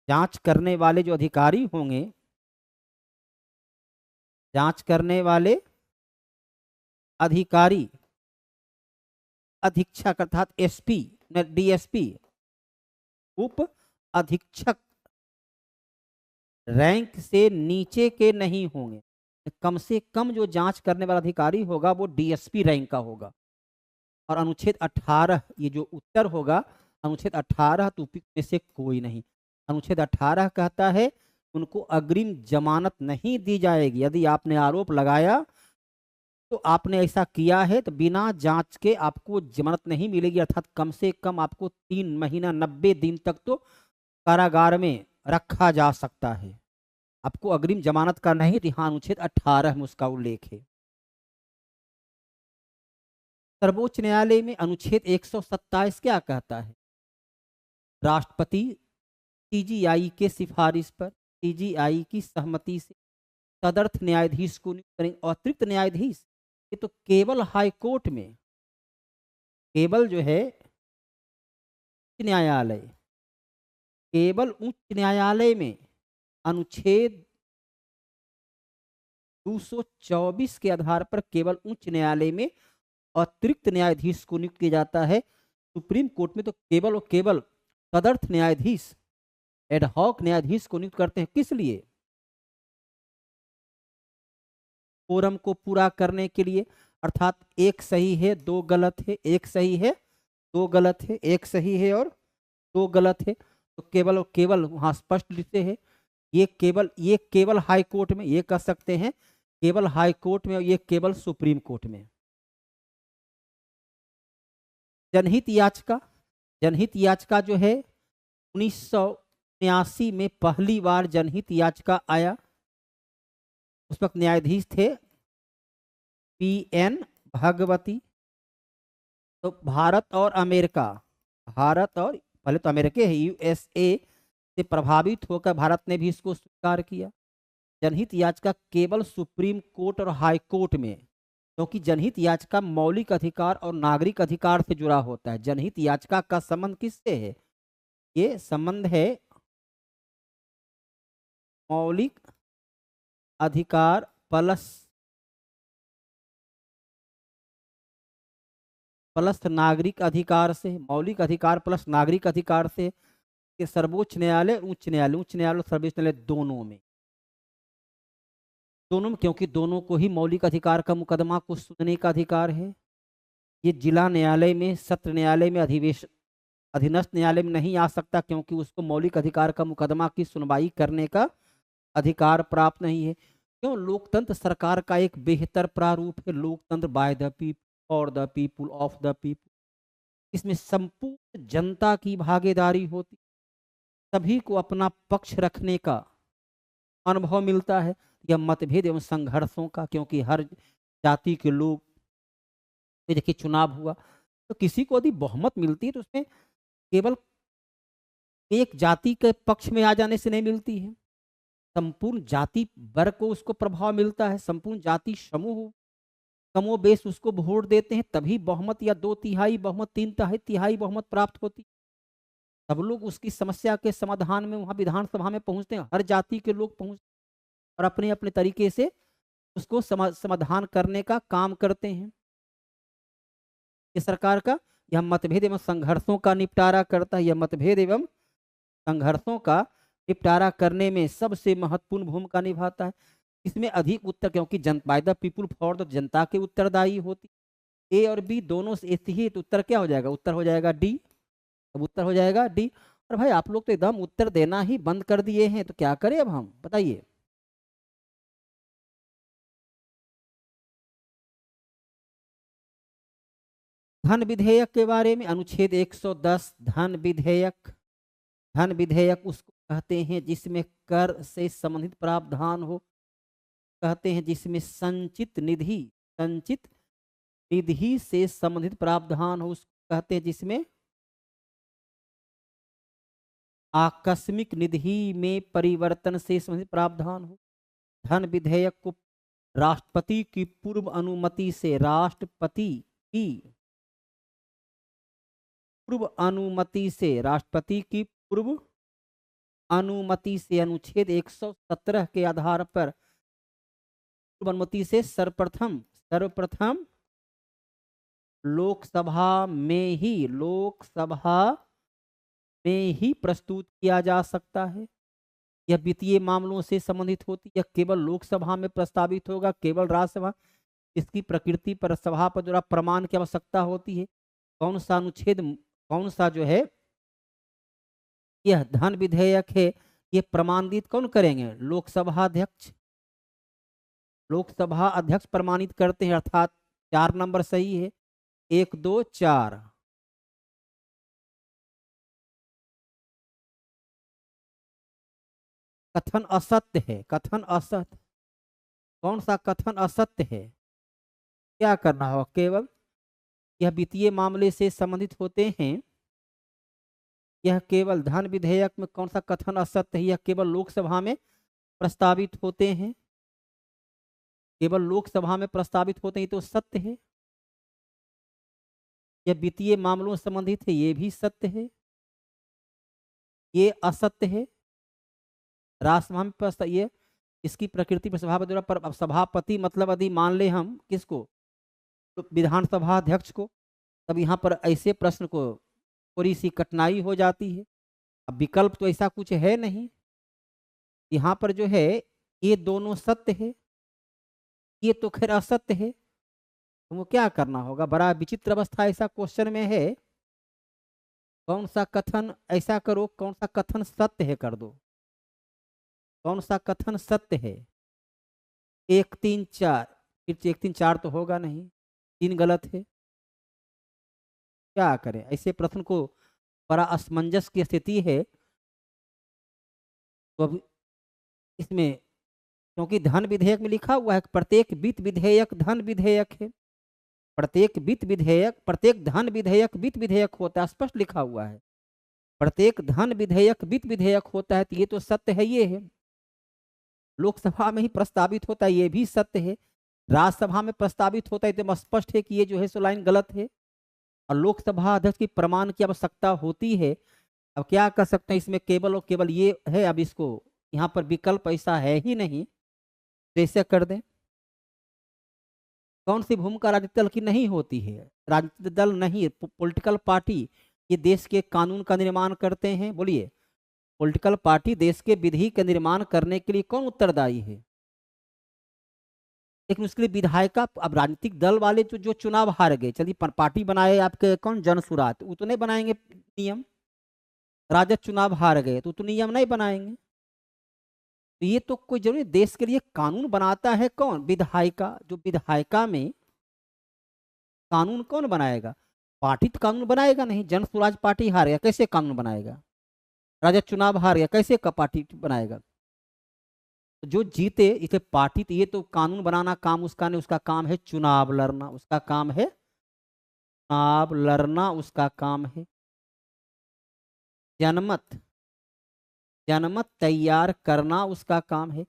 जांच करने वाले जो अधिकारी होंगे, जांच करने वाले अधिकारी अधीक्षक अर्थात SP DSP उप अधीक्षक रैंक से नीचे के नहीं होंगे। कम से कम जो जांच करने वाला अधिकारी होगा वो DSP रैंक का होगा। और अनुच्छेद 18 ये जो उत्तर होगा, अनुच्छेद 18 तो में से कोई नहीं। अनुच्छेद 18 कहता है उनको अग्रिम जमानत नहीं दी जाएगी। यदि आपने आरोप लगाया तो आपने ऐसा किया है तो बिना जांच के आपको जमानत नहीं मिलेगी, अर्थात कम से कम आपको 3 महीना 90 दिन तक तो कारागार में रखा जा सकता है। आपको अग्रिम जमानत का नहीं, हाँ अनुच्छेद 18 में उसका उल्लेख है। सर्वोच्च न्यायालय में अनुच्छेद 127 क्या कहता है? राष्ट्रपति CGI के सिफारिश पर CGI की सहमति से तदर्थ न्यायाधीश को नियुक्त करेंगे। अतिरिक्त न्यायाधीश ये तो केवल हाई कोर्ट में, केवल जो है न्यायालय, केवल उच्च न्यायालय में अनुच्छेद 224 के आधार पर केवल उच्च न्यायालय में अतिरिक्त न्यायाधीश को नियुक्त किया जाता है। सुप्रीम कोर्ट में तो केवल और केवल तदर्थ न्यायाधीश, एडहॉक न्यायाधीश को नियुक्त करते हैं। किस लिए? कोरम को पूरा करने के लिए, अर्थात एक सही है 2 गलत है, एक सही है 2 गलत है, एक सही है और 2 गलत है, तो केवल और केवल वहां स्पष्ट लिखते हैं ये केवल हाई कोर्ट में ये कर सकते हैं, केवल हाई कोर्ट में, और ये केवल सुप्रीम कोर्ट में। जनहित याचिका जो है 1989 में पहली बार जनहित याचिका आया। उस वक्त न्यायाधीश थे PN भगवती। तो भारत और पहले तो अमेरिका है USA से प्रभावित होकर भारत ने भी इसको स्वीकार किया। जनहित याचिका केवल सुप्रीम कोर्ट और हाई कोर्ट में, क्योंकि जनहित याचिका मौलिक अधिकार और नागरिक अधिकार से जुड़ा होता है। जनहित याचिका का संबंध किससे है? ये संबंध है मौलिक अधिकार प्लस नागरिक अधिकार से, मौलिक अधिकार प्लस नागरिक अधिकार से। सर्वोच्च न्यायालय, उच्च न्यायालय, सर्वोच्च न्यायालय दोनों में दोनों में, क्योंकि दोनों को ही मौलिक अधिकार का मुकदमा को सुनने का अधिकार है। ये जिला न्यायालय में, सत्र न्यायालय में, अधीनस्थ न्यायालय में नहीं आ सकता, क्योंकि उसको मौलिक अधिकार का मुकदमा की सुनवाई करने का अधिकार प्राप्त नहीं है। क्यों? लोकतंत्र सरकार का एक बेहतर प्रारूप है। लोकतंत्र by the people, for the people, of the people. इसमें संपूर्ण जनता की भागीदारी होती, सभी को अपना पक्ष रखने का अनुभव मिलता है। यह मतभेद एवं संघर्षों का, क्योंकि हर जाति के लोग, देखिए चुनाव हुआ तो किसी को यदि बहुमत मिलती है तो उसमें केवल एक जाति के पक्ष में आ जाने से नहीं मिलती है, संपूर्ण जाति वर्ग को उसको प्रभाव मिलता है। संपूर्ण जाति समूह कमोबेश उसको वोट देते हैं, तभी बहुमत या 2/3 बहुमत, 3/3 बहुमत प्राप्त होती। सब लोग उसकी समस्या के समाधान में वहां विधानसभा में पहुंचते हैं, हर जाति के लोग पहुंचते हैं और अपने अपने तरीके से उसको समाधान करने का काम करते हैं। ये सरकार का यह मतभेद एवं संघर्षों का निपटारा करता है। यह मतभेद एवं संघर्षों का निपटारा करने में सबसे महत्वपूर्ण भूमिका निभाता है। इसमें अधिक उत्तर, क्योंकि by the people, for the जनता के उत्तरदायी होती। ए और बी दोनों से ही, तो उत्तर क्या हो जाएगा? उत्तर हो जाएगा डी। अब उत्तर हो जाएगा डी। और भाई आप लोग तो एकदम उत्तर देना ही बंद कर दिए हैं, तो क्या करें अब हम, बताइए। धन विधेयक के बारे में, अनुच्छेद 110 धन विधेयक। धन विधेयक उसको कहते हैं जिसमें कर से संबंधित प्रावधान हो, कहते हैं जिसमें संचित निधि से संबंधित प्रावधान हो, उसको कहते हैं जिसमें आकस्मिक निधि में परिवर्तन से संबंधित प्रावधान हो। धन विधेयक को राष्ट्रपति की पूर्व अनुमति से, राष्ट्रपति की पूर्व अनुमति से अनुच्छेद 117 के आधार पर पूर्व अनुमति से सर्वप्रथम लोकसभा में ही प्रस्तुत किया जा सकता है। यह वित्तीय मामलों से संबंधित होती है, यह केवल लोकसभा में प्रस्तावित होगा, केवल राज्यसभा। इसकी प्रकृति पर सभा पर द्वारा प्रमाण की आवश्यकता होती है। कौन सा जो है यह धन विधेयक है, ये प्रमाणित कौन करेंगे? लोकसभा अध्यक्ष प्रमाणित करते हैं, अर्थात 4 नंबर सही है, 1 2 4। कथन असत्य है, कथन असत्य। कौन सा कथन असत्य है? क्या करना होगा? केवल यह वित्तीय मामले से संबंधित होते हैं। यह केवल धन विधेयक में कौन सा कथन असत्य है? यह केवल लोकसभा में प्रस्तावित होते हैं, केवल लोकसभा में प्रस्तावित होते हैं, तो सत्य है। यह वित्तीय मामलों से संबंधित है, ये भी सत्य है। ये असत्य है। राज्यसभा में ये इसकी प्रकृति पर सभापति मतलब यदि मान ले हम किसको? तो विधानसभा अध्यक्ष को, तब यहाँ पर ऐसे प्रश्न को थोड़ी सी कठिनाई हो जाती है। अब विकल्प तो ऐसा कुछ है नहीं, यहाँ पर जो है ये दोनों सत्य है, ये तो खैर असत्य है। तो वो क्या करना होगा? बड़ा विचित्र अवस्था ऐसा क्वेश्चन में है। कौन सा कथन, ऐसा करो कौन सा कथन सत्य है कर दो। कौन सा कथन सत्य है? 1 3 4, फिर 1 3 4 तो होगा नहीं, 3 गलत है। क्या करें? ऐसे प्रश्न को बड़ा असमंजस की स्थिति है। तो अब इसमें, क्योंकि धन विधेयक में लिखा हुआ है प्रत्येक वित्त विधेयक धन विधेयक है, प्रत्येक धन विधेयक वित्त विधेयक होता है, स्पष्ट लिखा हुआ है प्रत्येक धन विधेयक वित्त विधेयक होता है। तो ये तो सत्य है, ये है। लोकसभा में ही प्रस्तावित होता है, ये भी सत्य है। राज्यसभा में प्रस्तावित होता है, तो स्पष्ट है कि ये जो है सो लाइन गलत है। और लोकसभा अध्यक्ष की प्रमाण की आवश्यकता होती है। अब क्या कर सकते हैं इसमें? केवल और केवल ये है। अब इसको यहाँ पर विकल्प ऐसा है ही नहीं, जैसे कर दें। कौन सी भूमिका राजनीतिक दल की नहीं होती है? राजनीतिक दल नहीं, पॉलिटिकल पार्टी ये देश के कानून का निर्माण करते हैं। बोलिए, पॉलिटिकल पार्टी देश के विधि का निर्माण करने के लिए कौन उत्तरदायी है? लेकिन उसके लिए विधायिका, अब राजनीतिक दल वाले जो चुनाव हार गए, चलिए पार्टी बनाए आपके कौन, जनसुराज, वो तो नहीं बनाएंगे नियम। राजद चुनाव हार गए तो नियम नहीं बनाएंगे। तो ये तो कोई जरूरी, देश के लिए कानून बनाता है कौन, विधायिका। जो विधायिका में कानून कौन बनाएगा, पार्टी तो कानून बनाएगा नहीं। जन स्वराज पार्टी हार गया, कैसे कानून बनाएगा। राजद चुनाव हार गया, कैसे का पार्टी बनाएगा। तो जो जीते इसे पार्टी, तो ये तो कानून बनाना काम उसका नहीं, उसका काम है चुनाव लड़ना, उसका काम है चुनाव लड़ना, उसका काम है जनमत जनमत तैयार करना, उसका काम है।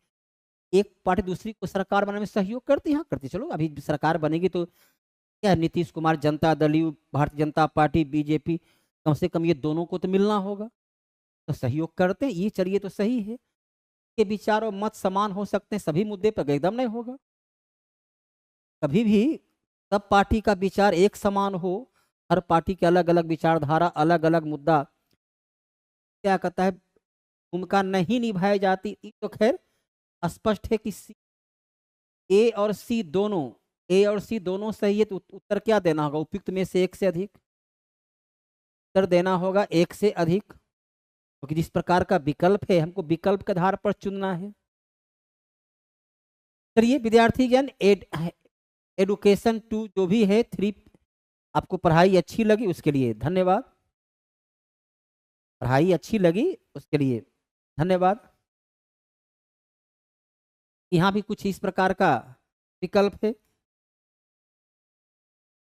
एक पार्टी दूसरी को सरकार बनाने में सहयोग करती है, हाँ करती। चलो अभी सरकार बनेगी तो क्या, Nitish Kumar, Janata Dal you, Bharatiya Janata party, BJP, कम से कम ये दोनों को तो मिलना होगा, तो सहयोग करते हैं, ये चलिए तो सही है। के विचार और मत समान हो सकते हैं सभी मुद्दे पर, एकदम नहीं होगा। कभी भी सब पार्टी का विचार एक समान हो, हर पार्टी के अलग अलग विचारधारा, अलग अलग मुद्दा क्या कहता है, भूमिका नहीं निभाई जाती। तो खैर स्पष्ट है कि ए और सी दोनों, ए और सी दोनों सही है, तो उत्तर क्या देना होगा, उपयुक्त में से एक से अधिक। उत्तर देना होगा एक से अधिक, क्योंकि जिस प्रकार का विकल्प है, हमको विकल्प के आधार पर चुनना है। चलिए विद्यार्थी ज्ञान एडुकेशन 2 जो भी है 3, आपको पढ़ाई अच्छी लगी उसके लिए धन्यवाद। पढ़ाई अच्छी लगी उसके लिए धन्यवाद। यहाँ भी कुछ इस प्रकार का विकल्प है।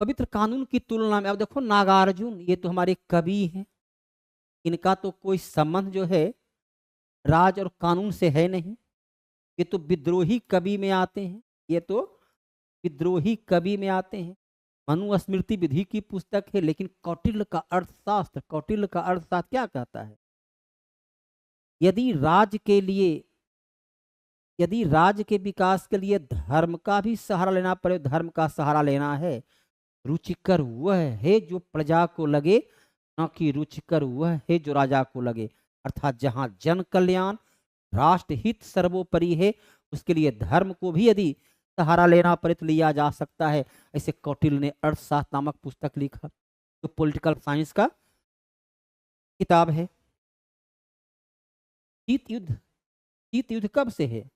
पवित्र कानून की तुलना में, अब देखो नागार्जुन, ये तो हमारे कवि हैं, इनका तो कोई संबंध जो है राज और कानून से है नहीं। ये तो विद्रोही कवि में आते हैं, ये तो विद्रोही कवि में आते हैं। मनुस्मृति विधि की पुस्तक है, लेकिन कौटिल्य का अर्थशास्त्र, कौटिल्य का अर्थशास्त्र क्या कहता है, यदि राज्य के विकास के लिए धर्म का भी सहारा लेना पड़े, धर्म का सहारा लेना है, रुचिकर वह है जो प्रजा को लगे, न कि रुचिकर वह है जो राजा को लगे। अर्थात जहां जन कल्याण, राष्ट्र हित सर्वोपरि है, उसके लिए धर्म को भी यदि सहारा लेना पड़े तो लिया जा सकता है। ऐसे कौटिल्य ने अर्थशास्त्र नामक पुस्तक लिखा, जो पॉलिटिकल साइंस का किताब है। शीत युद्ध कब से है,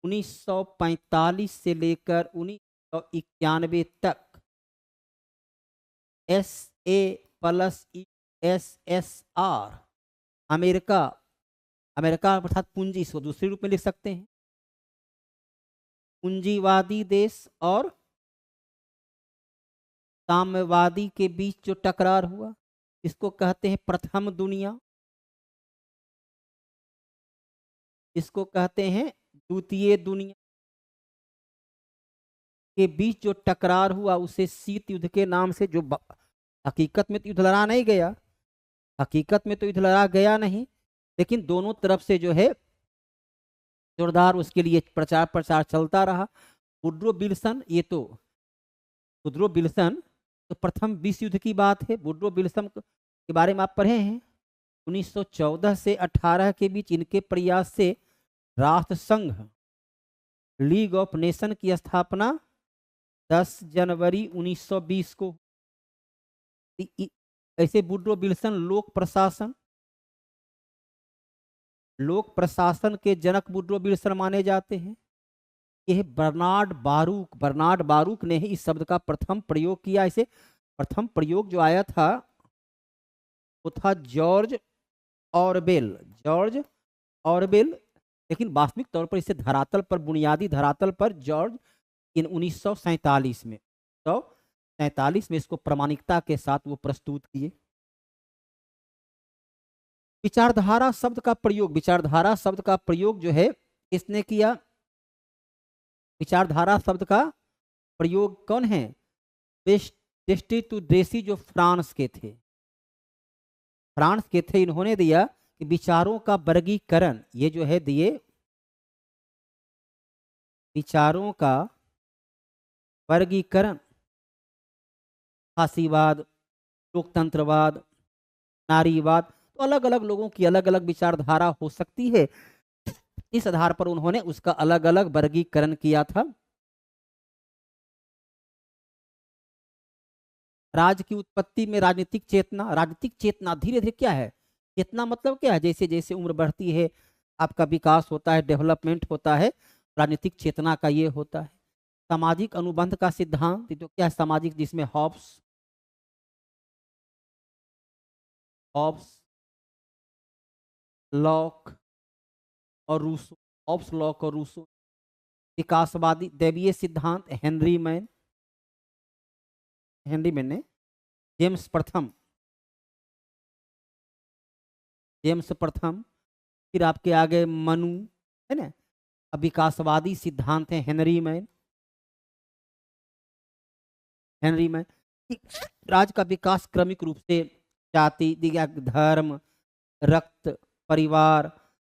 1945 से लेकर 1991 तक। SA+ESSR, अमेरिका, अमेरिका अर्थात पूंजी, इसको दूसरे रूप में लिख सकते हैं, पूंजीवादी देश और साम्यवादी के बीच जो टकरार हुआ, इसको कहते हैं प्रथम दुनिया, इसको कहते हैं द्वितीय दुनिया। के बीच जो टकरार हुआ उसे शीत युद्ध के नाम से, जो हकीकत में तो युद्ध लड़ा नहीं गया, हकीकत में तो युद्ध लड़ा गया नहीं, लेकिन दोनों तरफ से जो है जोरदार उसके लिए प्रचार प्रसार चलता रहा। वुड्रो विल्सन, ये तो वुड्रो विल्सन तो प्रथम विश्व युद्ध की बात है। वुड्रो विल्सन के बारे में आप पढ़े हैं, 1914 से 18 के बीच इनके प्रयास से राष्ट्र संघ, लीग ऑफ नेशन की स्थापना 10 जनवरी 1920 को। ऐसे वुड्रो विल्सन लोक प्रशासन के जनक वुड्रो विल्सन माने जाते हैं। यह बर्नार्ड बारूक ने ही इस शब्द का प्रथम प्रयोग किया। इसे प्रथम प्रयोग जो आया था वो था जॉर्ज ऑरवेल, लेकिन वास्तविक तौर पर इसे धरातल पर, बुनियादी धरातल पर जॉर्ज इन 1947 में, तो 47 में इसको प्रामाणिकता के साथ वो प्रस्तुत किए। विचारधारा शब्द का प्रयोग जो है किसने किया, विचारधारा शब्द का प्रयोग कौन है, डेस्टिटूडेसी, जो फ्रांस के थे, इन्होंने दिया कि विचारों का वर्गीकरण, ये जो है दिए विचारों का वर्गीकरण, फासीवाद, लोकतंत्रवाद, नारीवाद, तो अलग अलग लोगों की अलग अलग विचारधारा हो सकती है। इस आधार पर उन्होंने उसका अलग अलग वर्गीकरण किया था। राज्य की उत्पत्ति में राजनीतिक चेतना धीरे धीरे क्या है, चेतना मतलब क्या है, जैसे जैसे उम्र बढ़ती है आपका विकास होता है, डेवलपमेंट होता है, राजनीतिक चेतना का ये होता है। सामाजिक अनुबंध का सिद्धांत तो क्या है, सामाजिक, जिसमें हॉब्स हॉब्स लॉक और रूसो, हॉब्स लॉक और रूसो। विकासवादी दैवीय सिद्धांत हेनरी मैन ने, जेम्स प्रथम जेम्स प्रथम, फिर आपके आगे मनु, है ना। अब विकासवादी सिद्धांत है हेनरी मैन कि राज्य का विकास क्रमिक रूप से जाति, धर्म, रक्त, परिवार,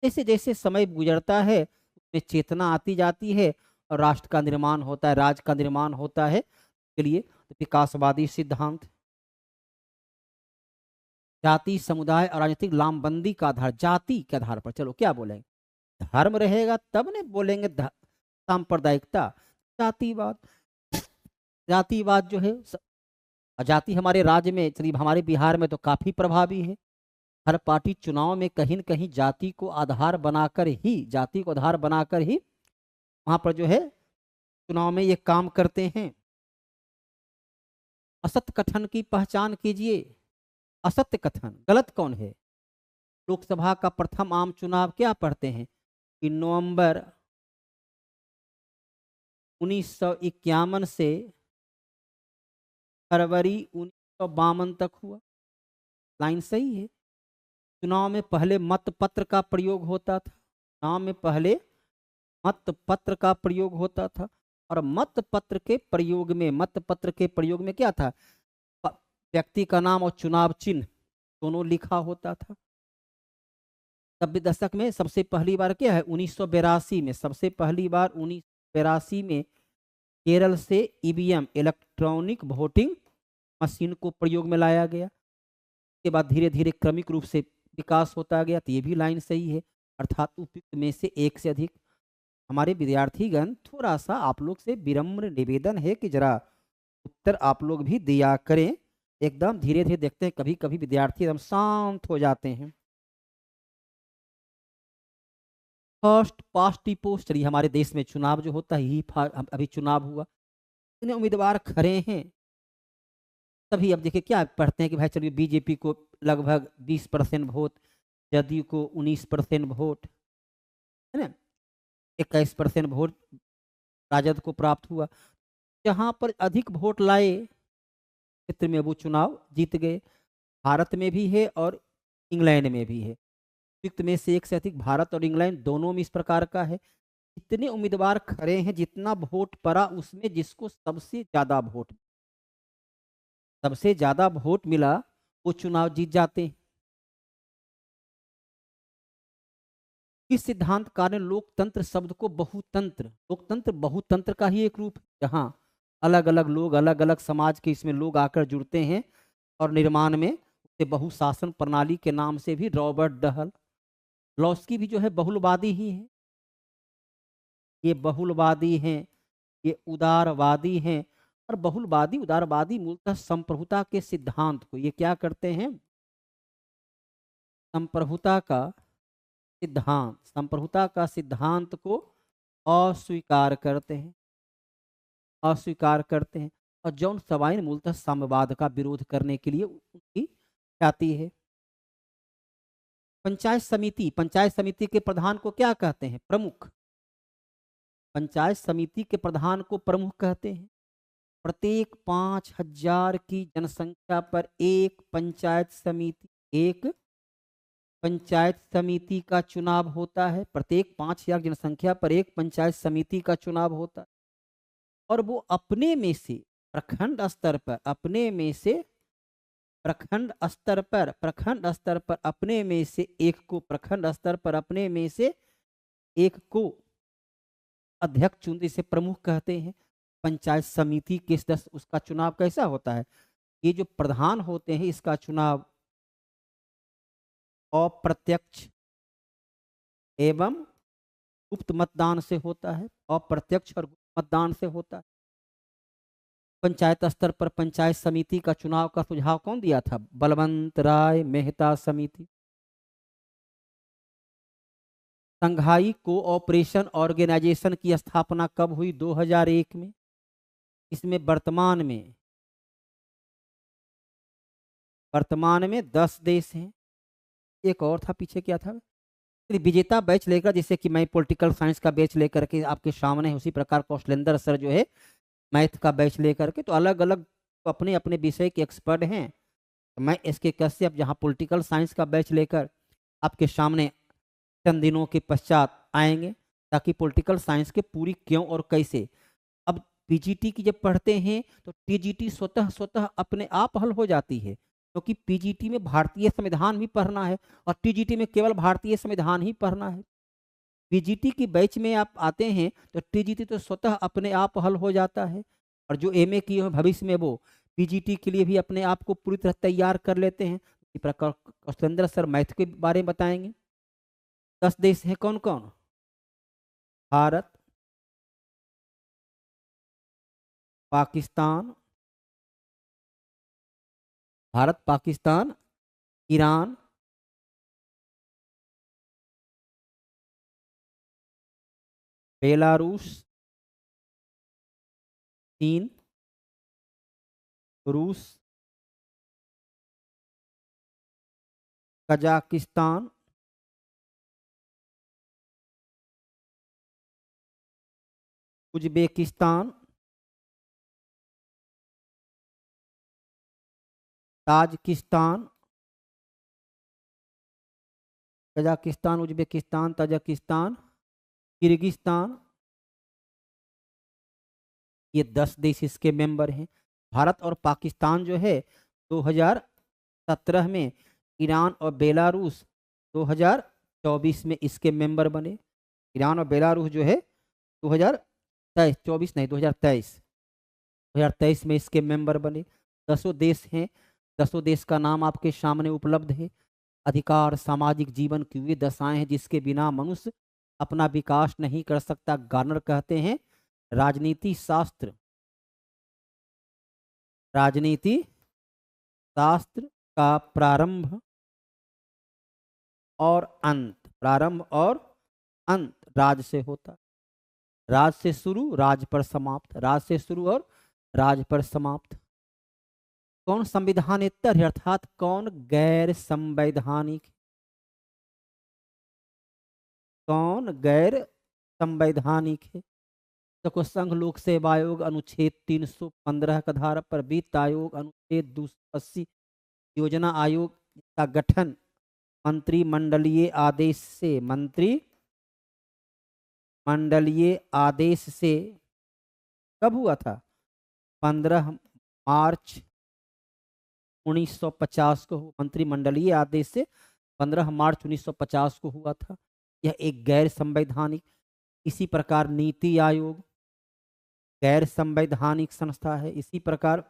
जैसे जैसे समय गुजरता है उसमें चेतना आती जाती है और राष्ट्र का निर्माण होता है, राज्य का निर्माण होता है। के लिए तो विकासवादी सिद्धांत, जाति, समुदाय और राजनीतिक लामबंदी का आधार, जाति के आधार पर, चलो क्या बोलेंगे, धर्म रहेगा तब नहीं बोलेंगे सांप्रदायिकता। जातिवाद, जातिवाद जो है जाति हमारे राज्य में, चलिए हमारे बिहार में तो काफी प्रभावी है। हर पार्टी चुनाव में कहीं न कहीं जाति को आधार बनाकर ही वहां पर जो है चुनाव में ये काम करते हैं। असत्य कथन की पहचान कीजिए। असत्य कथन गलत कौन है? लोकसभा का प्रथम आम चुनाव क्या पढ़ते हैं कि नवंबर 1951 से फरवरी 1952 तक हुआ। लाइन सही है। चुनाव में पहले मतपत्र का प्रयोग होता था, चुनाव में पहले मतपत्र का प्रयोग होता था और मतपत्र के प्रयोग में क्या था, व्यक्ति का नाम और चुनाव चिन्ह दोनों लिखा होता था। 90 दशक में सबसे पहली बार क्या है, 1982 में, सबसे पहली बार 1982 में केरल से ईवीएम इलेक्ट्रॉनिक वोटिंग मशीन को प्रयोग में लाया गया। उसके बाद धीरे धीरे क्रमिक रूप से विकास होता गया, तो ये भी लाइन सही है। अर्थात उपयुक्त में से एक से अधिक। हमारे विद्यार्थीगण, थोड़ा सा आप लोग से विनम्र निवेदन है कि जरा उत्तर आप लोग भी दिया करें। एकदम धीरे धीरे देखते हैं, कभी कभी विद्यार्थी एकदम शांत हो जाते हैं। फर्स्ट पास्ट दी पोस्ट, चलिए हमारे देश में चुनाव जो होता है ही अभी चुनाव हुआ, इतने उम्मीदवार खड़े हैं, तभी अब देखिए क्या पढ़ते हैं कि भाई चलिए बीजेपी को लगभग 20% वोट, जदयू को 19% वोट, है ना, 21% वोट राजद को प्राप्त हुआ। जहां पर अधिक वोट लाए क्षेत्र में वो चुनाव जीत गए। भारत में भी है और इंग्लैंड में भी है। उपयुक्त में से एक से अधिक, भारत और इंग्लैंड दोनों में इस प्रकार का है। इतने उम्मीदवार खड़े हैं, जितना वोट पड़ा उसमें जिसको सबसे ज्यादा वोट मिला वो चुनाव जीत जाते हैं। इस सिद्धांत कारण लोकतंत्र शब्द को लोकतंत्र बहुतंत्र का ही एक रूप है, जहाँ अलग अलग लोग, अलग अलग समाज के इसमें लोग आकर जुड़ते हैं और निर्माण में उसे बहुशासन प्रणाली के नाम से भी रॉबर्ट डहल लॉस्की भी जो है बहुलवादी ही है। ये बहुलवादी हैं, ये उदारवादी हैं। और बहुलवादी उदारवादी मूलतः संप्रभुता के सिद्धांत को ये क्या करते हैं, संप्रभुता का सिद्धांत को अस्वीकार करते हैं। और जॉन सवाइन मूलतः साम्यवाद का विरोध करने के लिए उनकी ख्याति है। पंचायत समिति के प्रधान को क्या कहते हैं, प्रमुख। पंचायत समिति के प्रधान को प्रमुख कहते हैं। प्रत्येक 5000 की जनसंख्या पर एक पंचायत समिति का चुनाव होता है। प्रत्येक 5000 जनसंख्या पर एक पंचायत समिति का चुनाव होता है। और वो अपने में से प्रखंड स्तर पर अपने में से एक को अध्यक्ष चुनते, इसे प्रमुख कहते हैं। पंचायत समिति के उसका चुनाव कैसा होता है, ये जो प्रधान होते हैं इसका चुनाव अप्रत्यक्ष एवं गुप्त मतदान से होता है। अप्रत्यक्ष और गुप्त मतदान से होता है। पंचायत स्तर पर पंचायत समिति का चुनाव का सुझाव कौन दिया था? बलवंत राय मेहता समिति। संघाई कोऑपरेशन ऑर्गेनाइजेशन की स्थापना कब हुई? 2001 में। इसमें वर्तमान में 10 देश हैं। एक और था, पीछे क्या था? विजेता बैच लेकर, जैसे कि मैं पॉलिटिकल साइंस का बैच लेकर के आपके सामने है, उसी प्रकार कौशलेंद्र सर जो है मैथ का बैच लेकर के, तो अलग अलग तो अपने अपने विषय के एक्सपर्ट हैं। तो मैं इसके कश्यप जहाँ पॉलिटिकल साइंस का बैच लेकर आपके सामने चंद दिनों के पश्चात आएंगे, ताकि पॉलिटिकल साइंस के पूरी क्यों और कैसे। अब पीजीटी की जब पढ़ते हैं तो टीजीटी स्वतः स्वतः अपने आप हल हो जाती है, क्योंकि पीजीटी में भारतीय संविधान भी पढ़ना है और टीजीटी में केवल भारतीय संविधान ही पढ़ना है। पीजीटी की बैच में आप आते हैं तो टीजीटी तो स्वतः अपने आप हल हो जाता है, और जो एमए किए हो भविष्य में वो पीजीटी के लिए भी अपने आप को पूरी तरह तैयार कर लेते हैं। इसी प्रकार कौशलेंद्र सर मैथ के बारे में बताएंगे। 10 देश हैं, कौन कौन? भारत, पाकिस्तान, ईरान, बेलारूस, चीन, रूस, Kazakhstan, Uzbekistan, Tajikistan, Kazakhstan, Uzbekistan, Tajikistan, Kyrgyzstan. ये 10 देश इसके मेंबर हैं। भारत और पाकिस्तान जो है 2017 में, ईरान और बेलारूस 2024 में इसके मेंबर बने। ईरान और बेलारूस जो है 2023, 24 नहीं 2023 में इसके मेंबर बने। 10 देश हैं। 10 देश का नाम आपके सामने उपलब्ध है। अधिकार, सामाजिक जीवन की वे दशाएं हैं जिसके बिना मनुष्य अपना विकास नहीं कर सकता। गार्नर कहते हैं राजनीति शास्त्र का प्रारंभ और अंत राज से होता। राज से शुरू, राज पर समाप्त, राज से शुरू और राज पर समाप्त। कौन संविधानेतर है, अर्थात कौन गैर संवैधानिक? कौन गैर संवैधानिक है? देखो, संघ लोक सेवा आयोग अनुच्छेद 315 के आधार पर, वित्त आयोग अनुच्छेद 280, योजना आयोग का गठन मंत्रिमंडलीय आदेश से कब हुआ था? 15 मार्च 1950 को। मंत्रिमंडलीय आदेश से 15 मार्च 1950 को हुआ था। यह एक गैर संवैधानिक। इसी प्रकार नीति आयोग गैर संवैधानिक संस्था है। इसी प्रकार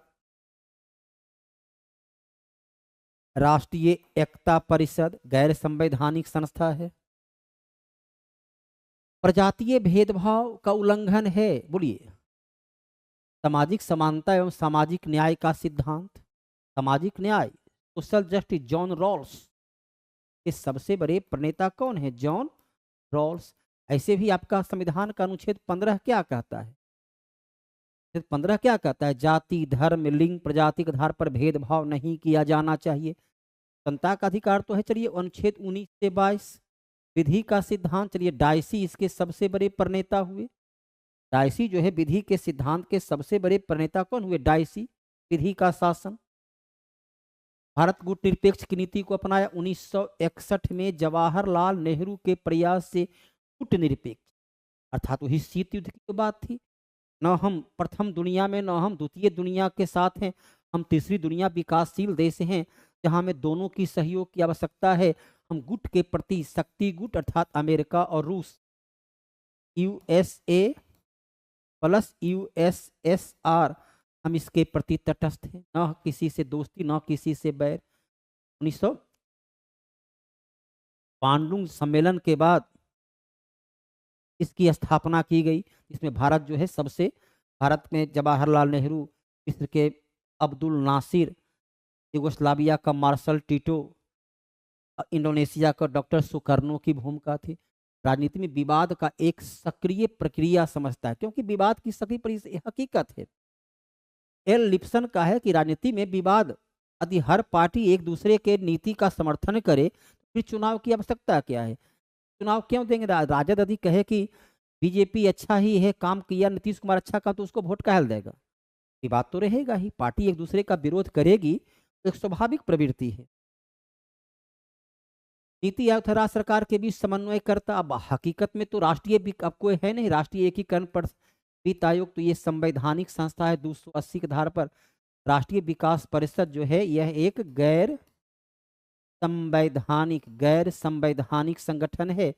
राष्ट्रीय एकता परिषद गैर संवैधानिक संस्था है। प्रजातीय भेदभाव का उल्लंघन है, बोलिए। सामाजिक समानता एवं सामाजिक न्याय का सिद्धांत। सामाजिक न्याय, सोशल जस्टिस, जॉन रॉल्स के सबसे बड़े प्रणेता कौन है? John Rawls. ऐसे भी आपका संविधान का अनुच्छेद 15 क्या कहता है? 15 क्या कहता है? जाति, धर्म, लिंग, प्रजाति के आधार पर भेदभाव नहीं किया जाना चाहिए। जनता का अधिकार तो है। चलिए, अनुच्छेद 19 से 22 विधि का सिद्धांत। चलिए, डायसी इसके सबसे बड़े प्रणेता हुए। डायसी जो है विधि के सिद्धांत के सबसे बड़े प्रणेता कौन हुए? डायसी। विधि का शासन। भारत गुट निरपेक्ष की नीति को अपनाया 1961 में जवाहरलाल नेहरू के प्रयास से। गुट निरपेक्ष अर्थात वही शीत युद्ध की तो बात थी। न हम प्रथम दुनिया में, न हम द्वितीय दुनिया के साथ हैं। हम तीसरी दुनिया विकासशील देश हैं, जहां में दोनों की सहयोग की आवश्यकता है। हम गुट के प्रति, शक्ति गुट अर्थात अमेरिका और रूस, यूएसए प्लस यूएसएसआर, हम इसके प्रति तटस्थ हैं। न किसी से दोस्ती, न किसी से बैर। 1900 बांडुंग सम्मेलन के बाद इसकी स्थापना की गई। इसमें भारत जो है भारत में जवाहरलाल नेहरू मिस्र के अब्दुल नासिर, युगोस्लाविया का मार्शल टीटो, इंडोनेशिया का डॉक्टर सुकर्नो की भूमिका थी। राजनीति में विवाद का एक सक्रिय प्रक्रिया समझता है, क्योंकि विवाद की सक्रिय हकीकत है। एल लिप्सन का है कि राजनीति में विवाद, यदि हर पार्टी एक दूसरे के नीति का समर्थन करे, फिर चुनाव की आवश्यकता क्या है? चुनाव क्यों देंगे? राजद यदि कहे कि बीजेपी अच्छा ही है, काम किया, नीतीश कुमार अच्छा काम, तो उसको वोट काहे देगा? विवाद तो रहेगा ही, पार्टी एक दूसरे का विरोध करेगी, तो एक स्वाभाविक प्रवृत्ति है। नीति आयोग तथा राज्य सरकार के बीच समन्वय करता, अब हकीकत में तो राष्ट्रीय अब कोई है नहीं राष्ट्रीय एकीकरण पर वित्त आयोग, तो ये संवैधानिक संस्था है। 280 के आधार पर राष्ट्रीय विकास परिषद जो है यह एक गैर संवैधानिक संगठन है।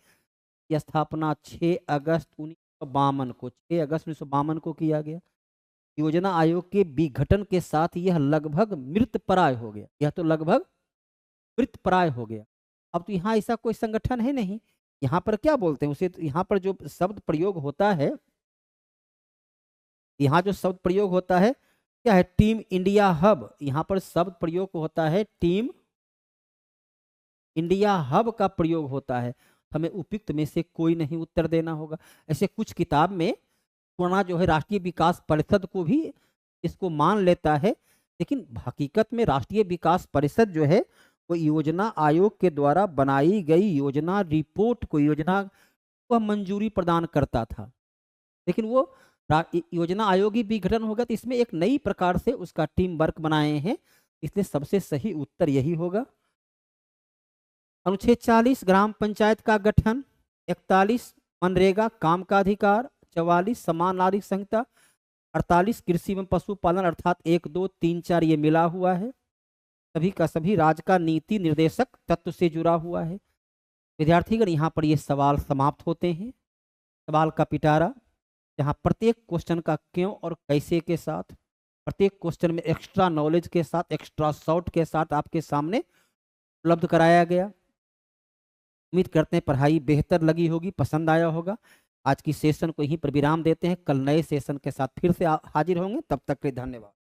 यह स्थापना 6 अगस्त 1952 को किया गया। योजना आयोग के विघटन के साथ यह लगभग मृतप्राय हो गया। यह तो लगभग मृतप्राय हो गया। अब तो यहाँ ऐसा कोई संगठन है नहीं। यहाँ पर क्या बोलते हैं उसे, यहाँ पर जो शब्द प्रयोग होता है, यहाँ जो शब्द प्रयोग होता है क्या है? Team India hub. यहाँ पर शब्द प्रयोग होता है टीम इंडिया हब का प्रयोग होता है। हमें उपयुक्त में से कोई नहीं उत्तर देना होगा। ऐसे कुछ किताब में पुराना जो है राष्ट्रीय विकास परिषद को भी इसको मान लेता है, लेकिन हकीकत में राष्ट्रीय विकास परिषद जो है वो योजना आयोग के द्वारा बनाई गई योजना रिपोर्ट को, योजना को मंजूरी प्रदान करता था। लेकिन वो योजना आयोग ही विघटन होगा, तो इसमें एक नई प्रकार से उसका टीम वर्क बनाए हैं, इसलिए सबसे सही उत्तर यही होगा। अनुच्छेद 40 ग्राम पंचायत का गठन, 41 मनरेगा काम का अधिकार, 44 समान नागरिक संहिता, 48 कृषि एवं पशुपालन अर्थात 1, 2, 3, 4 ये मिला हुआ है। सभी का सभी राज्य का नीति निर्देशक तत्व से जुड़ा हुआ है। विद्यार्थीगण यहाँ पर ये सवाल समाप्त होते हैं। सवाल का पिटारा, जहाँ प्रत्येक क्वेश्चन का क्यों और कैसे के साथ, प्रत्येक क्वेश्चन में एक्स्ट्रा नॉलेज के साथ, एक्स्ट्रा शॉर्ट के साथ आपके सामने उपलब्ध कराया गया। उम्मीद करते हैं पढ़ाई बेहतर लगी होगी, पसंद आया होगा। आज की सेशन को यहीं पर विराम देते हैं। कल नए सेशन के साथ फिर से हाजिर होंगे। तब तक के लिए धन्यवाद।